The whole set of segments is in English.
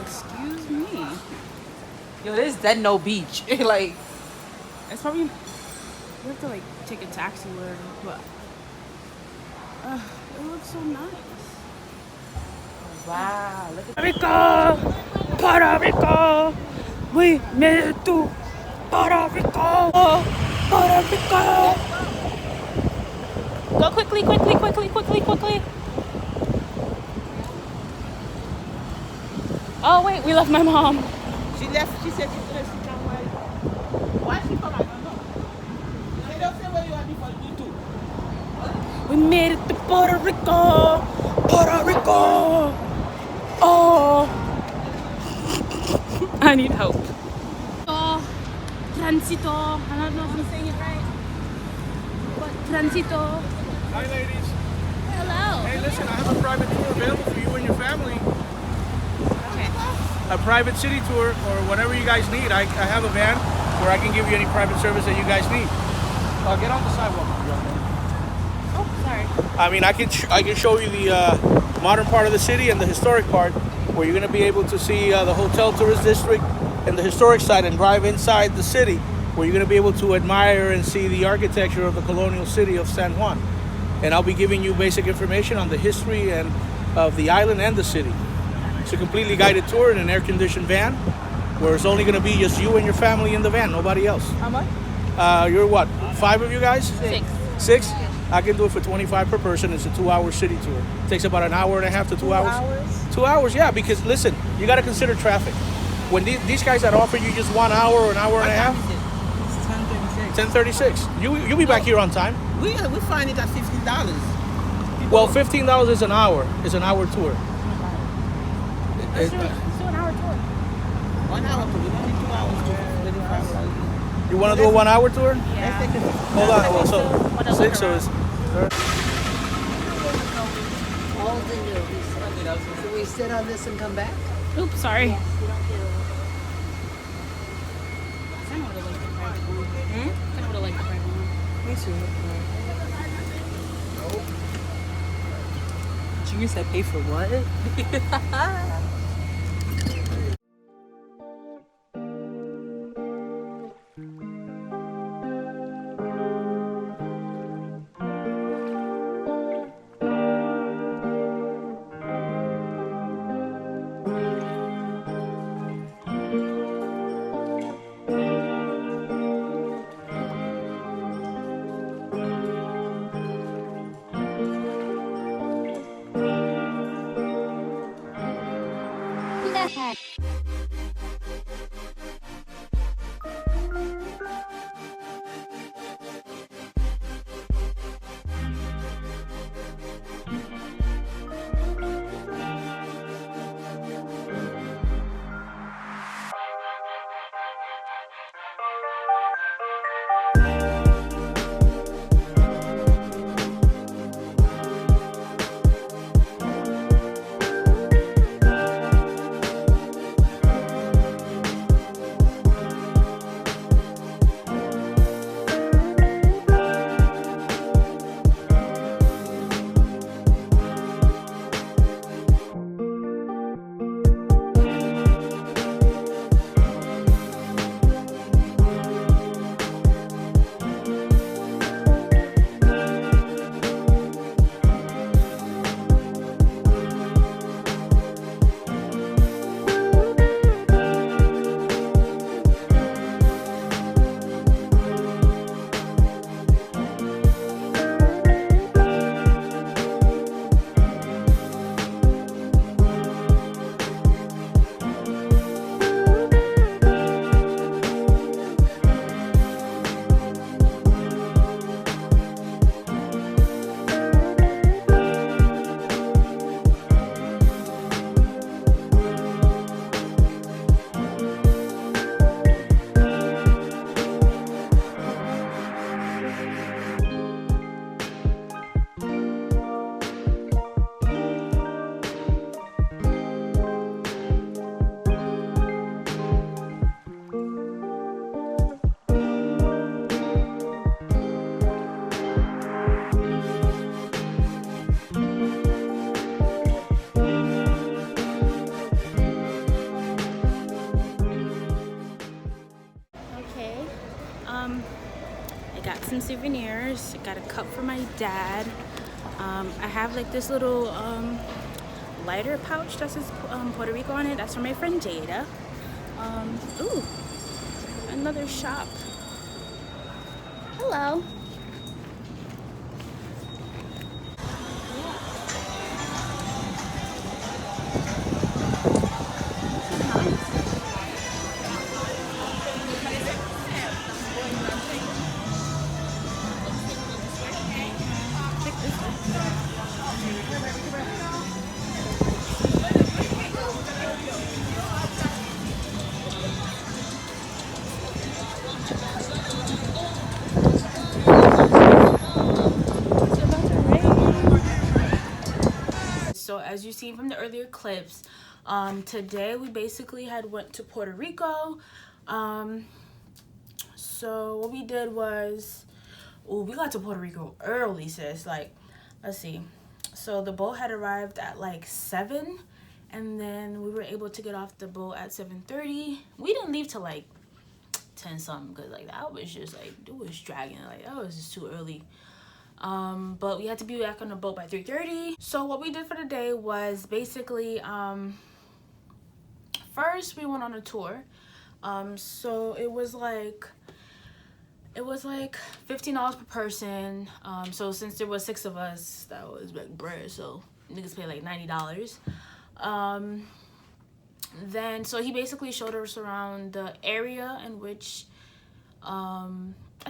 Excuse me. Yo, there's dead no beach. Like, it's probably you have to like take a taxi word, but it looks so nice. Wow, look at Puerto Rico, we made it to Puerto Rico, Puerto Rico. Go quickly. Oh wait, we left my mom. She left. She said she's gonna sit down. Why she come? I don't know. They don't say where you are before you too. We made it to Puerto Rico, Puerto Rico. Oh, I need help. Oh, transito. I don't know if I'm saying it right, but transito. Hi, ladies. Hello. Hey, listen, I have a private tour available for you and your family. Okay. A private city tour or whatever you guys need. I have a van where I can give you any private service that you guys need. Get on the sidewalk. Oh, sorry. I mean, I can show you the modern part of the city and the historic part, where you're going to be able to see the hotel tourist district and the historic side, and drive inside the city, where you're going to be able to admire and see the architecture of the colonial city of San Juan. And I'll be giving you basic information on the history and of the island and the city. It's a completely guided tour in an air-conditioned van, where it's only going to be just you and your family in the van, nobody else. How much? You're what, 5 of you guys? 6. 6? I can do it for $25 per person. It's a 2-hour city tour. It takes about an hour and a half to 2 hours. 2 hours, yeah, because listen, you got to consider traffic. When these guys that offer you just 1 hour or an hour and a half, It's 10:36. You'll be back here on time. We find it at $50. Well, $15 is an hour. It's an hour tour. Let's do an hour tour. 1 hour tour. We don't need 2 hours to You want to do a 1 hour tour? Yeah. Let's take a Hold on. Well, so Wanna look 6 so around. it's. All the new. So we sit on this and come back? Oops, sorry. Yes, we don't do. I kind of would have liked the private one. Kind of would have liked the private one. Me too. Junior said pay for what? souvenirs. I got a cup for my dad. I have like this little lighter pouch that says Puerto Rico on it. That's for my friend Jada. Ooh, another shop. Hello. So as you seen from the earlier clips, today we basically had went to Puerto Rico. So what we did was, we got to Puerto Rico early, sis. Like, let's see. So the boat had arrived at like 7, and then we were able to get off the boat at 7:30. We didn't leave till like 10 something, because like that was just like, it was dragging. Like that was just too early. But we had to be back on the boat by 3:30. So what we did for the day was basically, first we went on a tour. So it was like $15 per person. So since there was 6 of us, that was like bread. So niggas paid like $90. Then so he basically showed us around the area in which I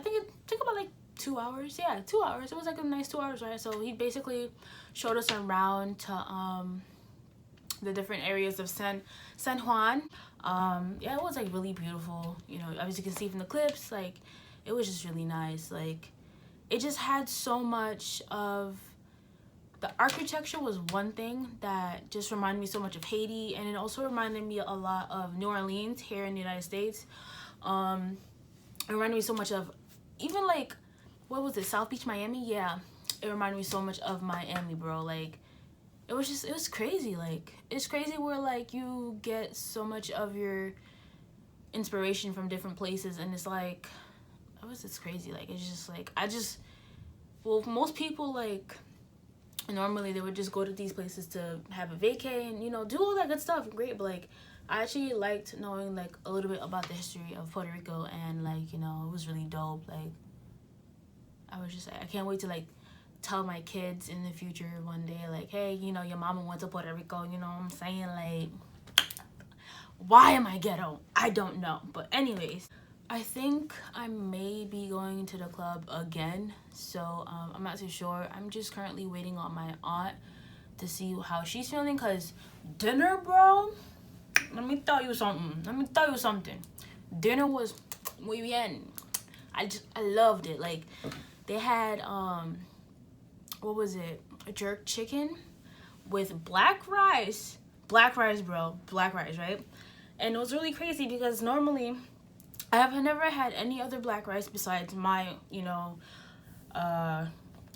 think it took about like 2 hours. Yeah, 2 hours. It was like a nice 2 hours, right? So he basically showed us around to the different areas of San Juan. Yeah, it was like really beautiful. You know, as you can see from the clips, like it was just really nice. Like it just had so much of the architecture was one thing that just reminded me so much of Haiti, and it also reminded me a lot of New Orleans here in the United States. It reminded me so much of even like, what was it, South Beach, Miami? Yeah, it reminded me so much of Miami, bro. Like it was crazy. Like it's crazy where like you get so much of your inspiration from different places, and it's like, it's crazy. Like it's just like, well, most people like normally they would just go to these places to have a vacay and, you know, do all that good stuff. Great, but like I actually liked knowing like a little bit about the history of Puerto Rico, and like, you know, it was really dope. Like I was just like, I can't wait to like tell my kids in the future one day, like, hey, you know, your mama went to Puerto Rico. You know what I'm saying? Like, why am I ghetto? I don't know. But anyways, I think I may be going to the club again, so I'm not too sure. I'm just currently waiting on my aunt to see how she's feeling, because dinner, bro, let me tell you something. Dinner was muy bien. I loved it. Like they had what was it, a jerk chicken with black rice, bro, black rice, right? And it was really crazy because normally I have never had any other black rice besides my, you know,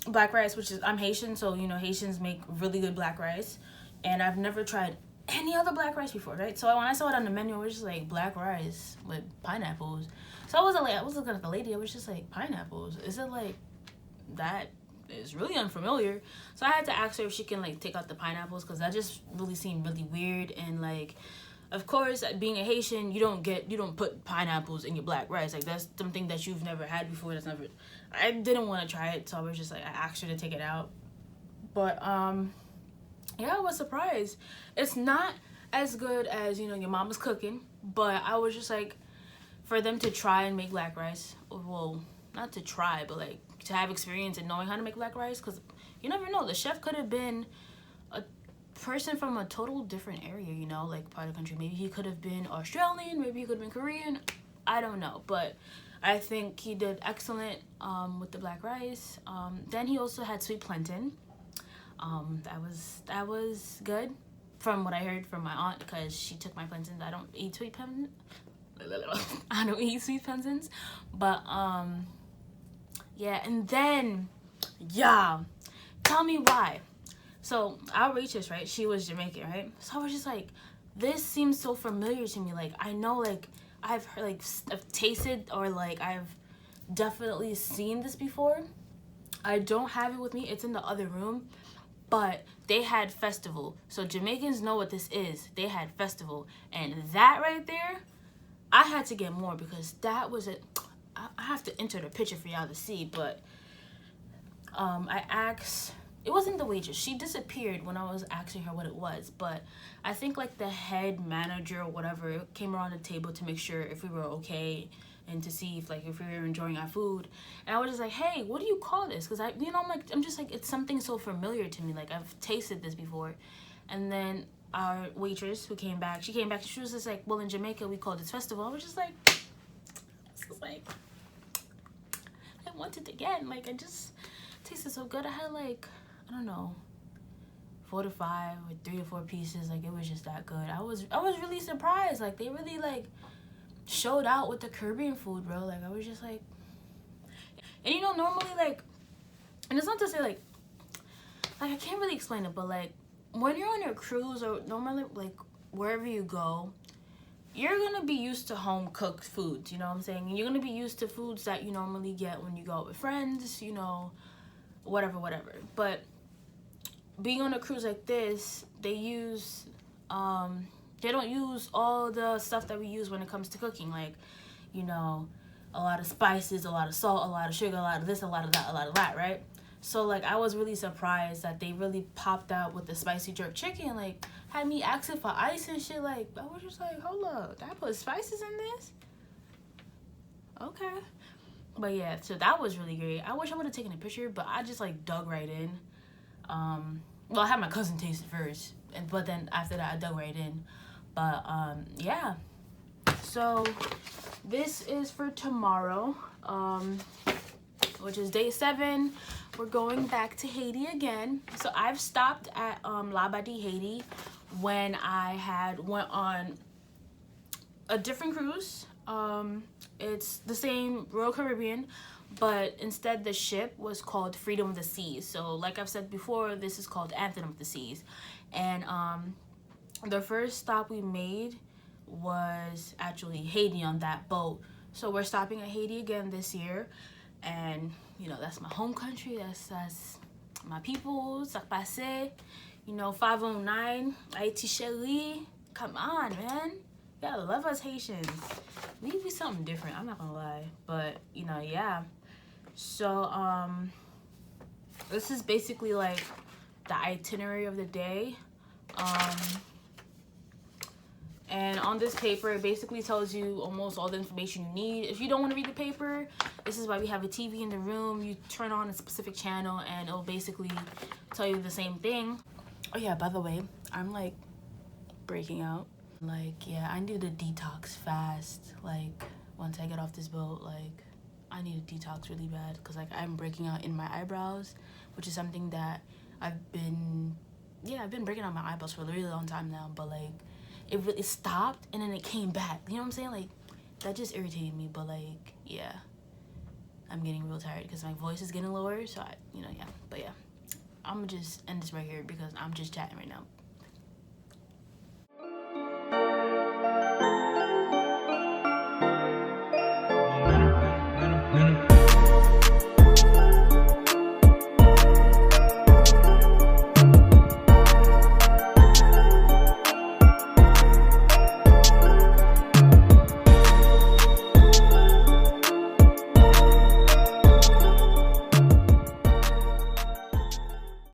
black rice, which is, I'm Haitian, so, you know, Haitians make really good black rice. And I've never tried any other black rice before, right? So when I saw it on the menu, it was just like black rice with pineapples. So I was looking at the lady, I was just like, pineapples? Is it like that? Is really unfamiliar. So I had to ask her if she can like take out the pineapples, because that just really seemed really weird. And like, of course, being a Haitian, you don't put pineapples in your black rice. Like that's something that you've never had before. I didn't want to try it, so I was just like, I asked her to take it out. But yeah, I was surprised. It's not as good as, you know, your mama's cooking, but I was just like, for them to try and make black rice, well, not to try, but like to have experience in knowing how to make black rice, because you never know, the chef could have been a person from a total different area, you know, like part of the country. Maybe he could have been Australian, maybe he could have been Korean, I don't know, but I think he did excellent with the black rice. Then he also had sweet plantain. That was good from what I heard from my aunt, because she took my plantains. I don't eat sweet plantains. I don't eat sweet plantains, but yeah. And then, yeah, tell me why. So our waitress, right, she was Jamaican, right? So I was just like, this seems so familiar to me. Like I know, like I've heard, like I've tasted, or like I've definitely seen this before. I don't have it with me. It's in the other room. But they had festival. So Jamaicans know what this is. They had festival. And that right there, I had to get more because that was a... I have to enter the picture for y'all to see. But I asked... It wasn't the waitress. She disappeared when I was asking her what it was. But I think like the head manager or whatever came around the table to make sure if we were okay and to see if we were enjoying our food. And I was just like, hey, what do you call this? Because I'm just like, it's something so familiar to me. Like, I've tasted this before. And then our waitress who came back, she was just like, well, in Jamaica we call this festival. I was just like, I want it again. Like, I just tasted so good. I had like, I don't know, 4 to 5 or 3 to 4 pieces. Like, it was just that good. I was really surprised. Like, they really like showed out with the Caribbean food, bro. Like, I was just like, and you know, normally like, and it's not to say like I can't really explain it, but like when you're on your cruise or normally like wherever you go, you're gonna be used to home cooked foods, you know what I'm saying? And you're gonna be used to foods that you normally get when you go out with friends, you know, whatever. But being on a cruise like this, they use they don't use all the stuff that we use when it comes to cooking, like, you know, a lot of spices, a lot of salt, a lot of sugar, a lot of this, a lot of that, right? So like I was really surprised that they really popped out with the spicy jerk chicken, like had me asking for ice and shit. Like, I was just like, hold up, I put spices in this? Okay. But yeah, so that was really great. I wish I would have taken a picture, but I just like dug right in. Well, I had my cousin taste it first, but then after that I dug right in. But yeah, so this is for tomorrow, which is day 7. We're going back to Haiti again. So I've stopped at Labadie, Haiti, when I went on a different cruise. It's the same Royal Caribbean, but instead the ship was called Freedom of the Seas. So like I've said before, this is called Anthem of the Seas. And the first stop we made was actually Haiti on that boat. So we're stopping at Haiti again this year. And, you know, that's my home country. That's my people. Ça passe. You know, 509. Haiti chérie. Come on, man. You gotta love us Haitians. We be something different. I'm not gonna lie. But, you know, yeah. So, this is basically like the itinerary of the day. And on this paper, it basically tells you almost all the information you need. If you don't want to read the paper, this is why we have a TV in the room. You turn on a specific channel and it'll basically tell you the same thing. Oh yeah, by the way, I'm like breaking out. Like, yeah, I need a detox fast. Like, once I get off this boat, like, I need a detox really bad. Because, like, I'm breaking out in my eyebrows, which is something that I've been breaking out my eyebrows for a really long time now. But, like, it stopped and then it came back. You know what I'm saying? Like, that just irritated me. But, like, yeah, I'm getting real tired because my voice is getting lower. So, yeah. But, yeah, I'm going to just end this right here because I'm just chatting right now.